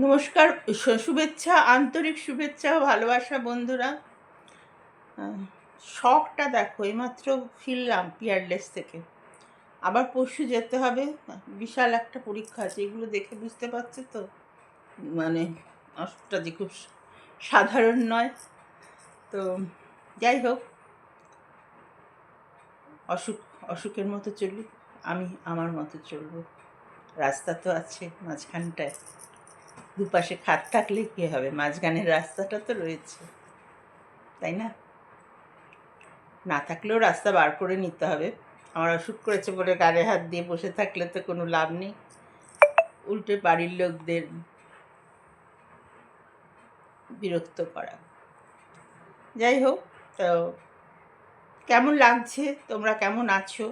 নমস্কার, শুভেচ্ছা, আন্তরিক শুভেচ্ছা ও ভালোবাসা বন্ধুরা। শখটা দেখো, এইমাত্র ফিরলাম পিয়ারলেস থেকে। আবার পরশু যেতে হবে। বিশাল একটা পরীক্ষা আছে, এগুলো দেখে বুঝতে পারছো তো, মানে অসুখটা যে খুব সাধারণ নয়। তো যাই হোক, অসুখ অসুখের মতো চলুক, আমি আমার মতো চলবো। রাস্তা তো আছে মাঝখানটায়, দুপাশে খাত থাকলে কী হবে, মাঝখানের রাস্তাটা তো রয়েছে, তাই না? না থাকলেও রাস্তা বার করে নিতে হবে। আমার অসুখ করেছে বলে গালে হাত দিয়ে বসে থাকলে তো কোনো লাভ নেই, উল্টে বাড়ির লোকদের বিরক্ত করা। যাই হোক, তো কেমন লাগছে, তোমরা কেমন আছো,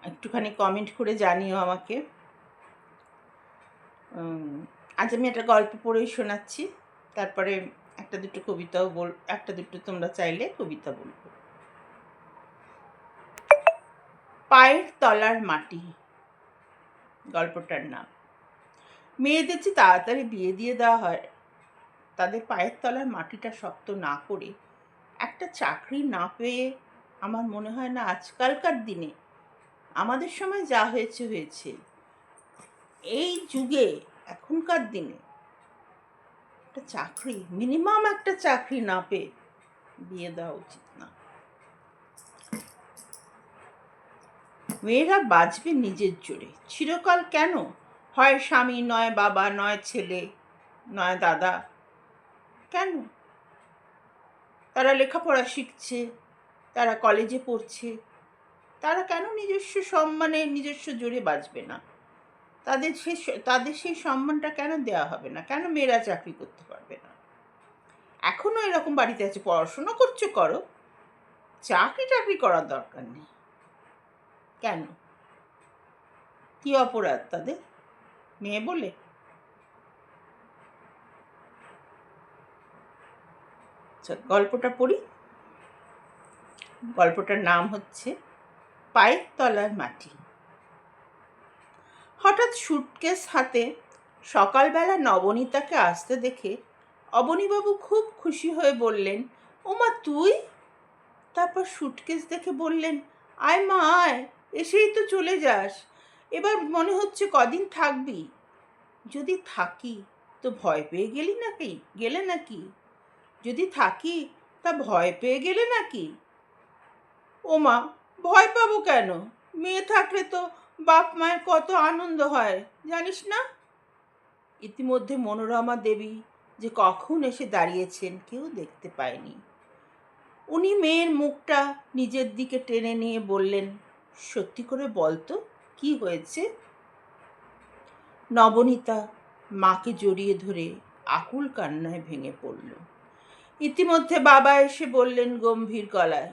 একটুখানি কমেন্ট করে জানিও আমাকে। আজ আমি একটা গল্প পড়েই শোনাচ্ছি, তারপরে একটা দুটো কবিতাও একটা দুটো তোমরা চাইলে কবিতা বলবো। পায়ের তলার মাটি, গল্পটার নাম। মেয়েদের যে তাড়াতাড়ি বিয়ে দিয়ে দেওয়া হয়, তাদের পায়ের তলার মাটিটা শক্ত না করে একটা চাকরি না পেয়ে, আমার মনে হয় না আজকালকার দিনে, আমাদের সময় যা হয়েছে হয়েছে, এই যুগে এখনকার দিনে একটা চাকরি, মিনিমাম একটা চাকরি না পেয়ে বিয়ে দেওয়া উচিত না। মেয়েরা বাঁচবে নিজের জোরে চিরকাল কেন? হয় স্বামী, নয় বাবা, নয় ছেলে, নয় দাদা। কেন? তারা লেখাপড়া শিখছে, তারা কলেজে পড়ছে, তারা কেন নিজস্ব সম্মানে নিজস্ব জোরে বাঁচবে না? তাদের সেই সম্মানটা কেন দেওয়া হবে না? কেন মেয়েরা চাকরি করতে পারবে না? এখনও এরকম বাড়িতে আছে, পড়াশোনা করছো করো, চাকরি করার দরকার নেই। কেন? কি অপরাধ তাদের, মেয়ে বলে? গল্পটা পড়ি। গল্পটার নাম হচ্ছে পায়ের তলার মাটি। হঠাৎ সুটকেস হাতে সকালবেলা নবনীতাকে আসতে দেখে অবনীবাবু খুব খুশি হয়ে বললেন, ওমা তুই? তারপর সুটকেস দেখে বললেন, আয় মা আয়, এসেই তো চলে যাস, এবার মনে হচ্ছে কদিন থাকবি। যদি থাকি তো ভয় পেয়ে গেলে নাকি? যদি থাকি তা ভয় পেয়ে গেলে নাকি? ওমা, ভয় পাবো কেন? মেয়ে থাকলে তো বাপ মায়ের কত আনন্দ হয় জানিস না? ইতিমধ্যে মনোরমা দেবী যে কখন এসে দাঁড়িয়েছেন কেউ দেখতে পায়নি। উনি মেয়ের মুখটা নিজের দিকে টেনে নিয়ে বললেন, সত্যি করে বলতো কি হয়েছে? নবনীতা মাকে জড়িয়ে ধরে আকুল কান্নায় ভেঙে পড়ল। ইতিমধ্যে বাবা এসে বললেন গম্ভীর গলায়,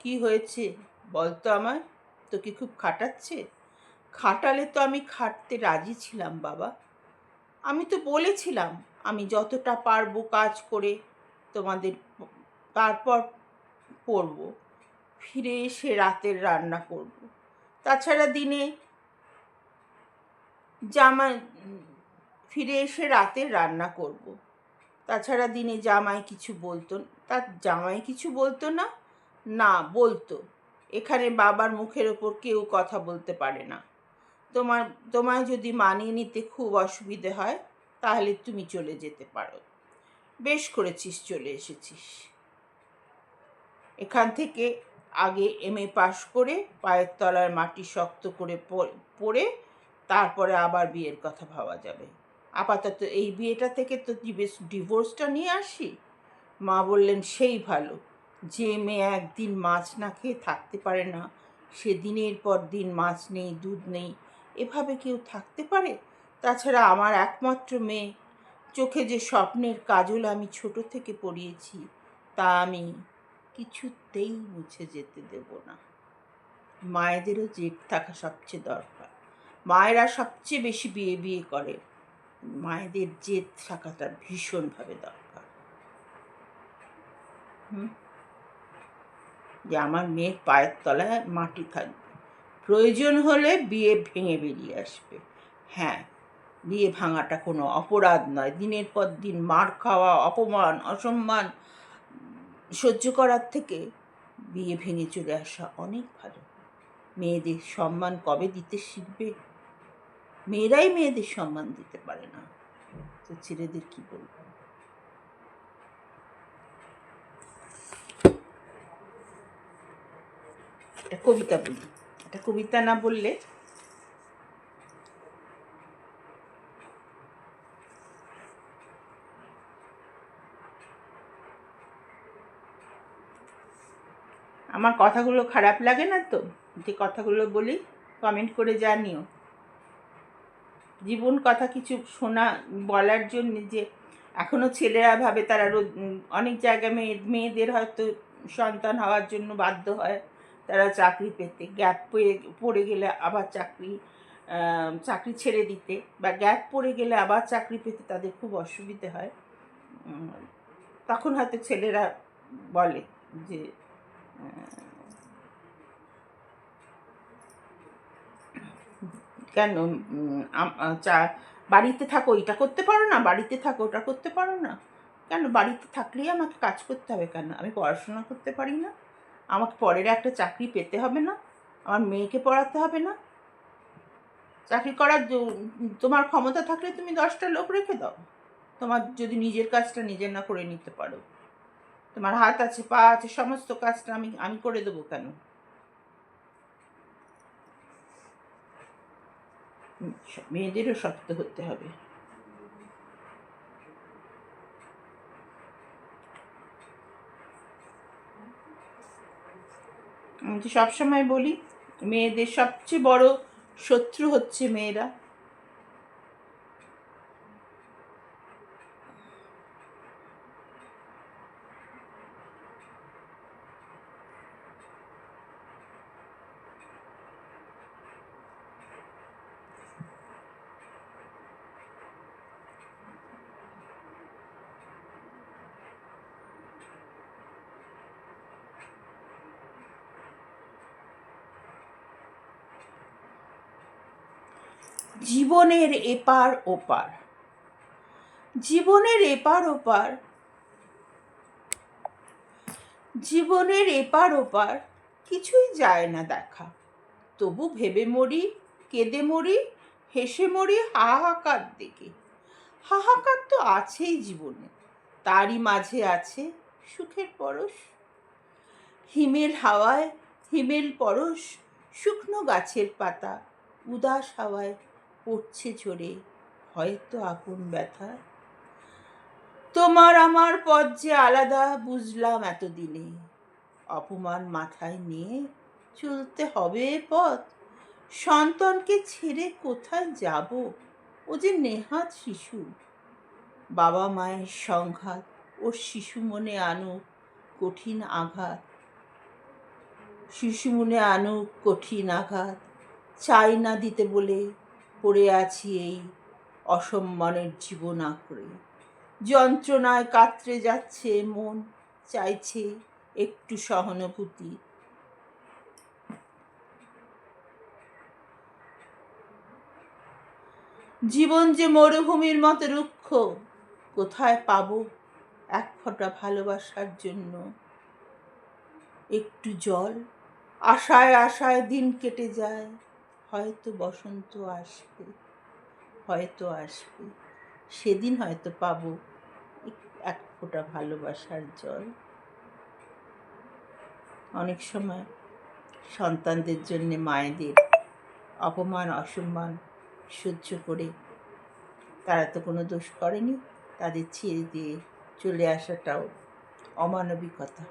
কি হয়েছে বলতো আমায়? তোকে খুব খাটাচ্ছে? খাটালে তো আমি খাটতে রাজি ছিলাম বাবা। আমি তো বলেছিলাম আমি যতটা পারবো কাজ করে তোমাদের, তারপর পড়ব, ফিরে এসে রাতের রান্না করব। তাছাড়া দিনে জামাই ফিরে এসে রাতের রান্না করব। তাছাড়া দিনে জামাই কিছু বলতো, তার জামাই কিছু বলতো না? না, বলতো। এখানে বাবার মুখের ওপর কেউ কথা বলতে পারে না। তোমায় যদি মানিয়ে নিতে খুব অসুবিধে হয় তাহলে তুমি চলে যেতে পারো। বেশ করেছিস চলে এসেছিস। এখান থেকে আগে MA পাশ করে পায়ের তলার মাটি শক্ত করে পড়ে তারপরে আবার বিয়ের কথা ভাবা যাবে। আপাতত এই বিয়েটা থেকে তো ডিভোর্সটা নিয়ে আসি। মা বললেন, সেই ভালো। যে মেয়ে একদিন মাছ না খেয়ে থাকতে পারে না, সে দিনের পর দিন মাছ নেই দুধ নেই এভাবে কেউ থাকতে পারে? তাছাড়া আমার একমাত্র মেয়ে, চোখে যে স্বপ্নের কাজল আমি ছোট থেকে পরিয়েছি, তা আমি কিছুতেই মুছে যেতে দেব না। মায়েদেরও জেদ থাকা সবচেয়ে দরকার। মায়েরা সবচেয়ে বেশি বিয়ে করে, মায়েদের জেদ থাকাটা ভীষণভাবে দরকার। যে আমার মেয়ের পায়ের তলায় মাটি থাকবে, প্রয়োজন হলে বিয়ে ভেঙে বেরিয়ে আসবে। হ্যাঁ, বিয়ে ভাঙাটা কোনো অপরাধ নয়। দিনের পর দিন মার খাওয়া, অপমান, অসম্মান সহ্য করার থেকে বিয়ে ভেঙে চলে আসা অনেক ভালো। মেয়েদের সম্মান কবে দিতে শিখবে? মেয়েরাই মেয়েদের সম্মান দিতে পারে না, তো ছেলেদের কি বলবো। একটা কবিতা বলি, একটা কবিতা না বললে আমার কথাগুলো খারাপ লাগে না তো যে কথাগুলো বলি? কমেন্ট করে জানিও। জীবন কথা কিছু শোনা বলার জন্য যে এখনও ছেলেরা ভাবে তারা অনেক জায়গায় মেয়েদের হয়তো সন্তান হওয়ার জন্য বাধ্য হয় তারা চাকরি পেতে, গ্যাপ পড়ে গেলে আবার চাকরি ছেড়ে দিতে, বা গ্যাপ পড়ে গেলে আবার চাকরি পেতে তাদের খুব অসুবিধে হয়। তখন হয়তো ছেলেরা বলে যে কেন বাড়িতে থাকো, এটা করতে পারো না, বাড়িতে থাকো ওটা করতে পারো না, কেন বাড়িতে থাকলেই আমাকে কাজ করতে হবে? কেন আমি পড়াশোনা করতে পারি না? আমাকে পরের একটা চাকরি পেতে হবে না? আমার মেয়েকে পড়াতে হবে না? চাকরি করার তোমার ক্ষমতা থাকলে তুমি 10টা লোক রেখে দাও। তোমার যদি নিজের কাজটা নিজে না করে নিতে পারো, তোমার হাত আছে, পা আছে, সমস্ত কাজটা আমি করে দেবো কেন? মেয়েদেরও শক্ত হতে হবে। আমি তো সবসময় বলি মেয়েদের সবচেয়ে বড় শত্রু হচ্ছে মেয়েরা। জীবনের এপার ওপার, জীবনের এপার ওপার, জীবনের এপার ওপার কিছুই যায় না দেখা। তবু ভেবে মরি, কেঁদে মরি, হেসে মরি হাহাকার দিকে। হাহাকার তো আছেই জীবনে, তারই মাঝে আছে সুখের পরশ। হিমের হাওয়ায় হিমেল পরশ, শুকনো গাছের পাতা উদাস হাওয়ায় পড়ছে ঝরে, হয়তো আপন ব্যথা। তোমার আমার পথ যে আলাদা বুঝলাম এতদিনে, অপমান মাথায় নিয়ে চলতে হবে পথ। সন্তানকে ছেড়ে কোথায় যাব, ও যে নেহাত শিশু। বাবা মায়ের সংঘাত ও শিশু মনে আনুক কঠিন আঘাত, শিশু মনে আনুক কঠিন আঘাত। চাই না দিতে বলে পড়ে আছি এই অসম্মানের জীবন আঁকড়ে। যন্ত্রণায় কাতরে যাচ্ছে মন, চাইছে একটু সহানুভূতি। জীবন যে মরুভূমির মতো রুক্ষ, কোথায় পাবো এক ফোঁটা ভালোবাসার জন্য একটু জল। আশায় আশায় দিন কেটে যায়, হয়তো বসন্ত আসবে, হয়তো আসবে, সেদিন হয়তো পাবো এক ফোঁটা ভালোবাসার জল। অনেক সময় সন্তানদের জন্য মায়েদের অপমান অসম্মান সহ্য করে, তারা তো কোনো দোষ করেনি, তাদের ছেড়ে দিয়ে চলে আসাটাও অমানবিকতা।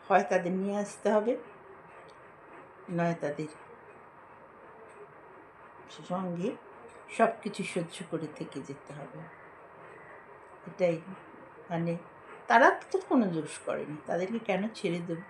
হয় তাদের নিয়ে আসতে হবে, নয় তাদের সঙ্গে সব কিছু সহ্য করে থেকে যেতে হবে। এটাই মানে তারা তো কোনো দোষ করেনি, তাদেরকে কেন ছেড়ে দেব?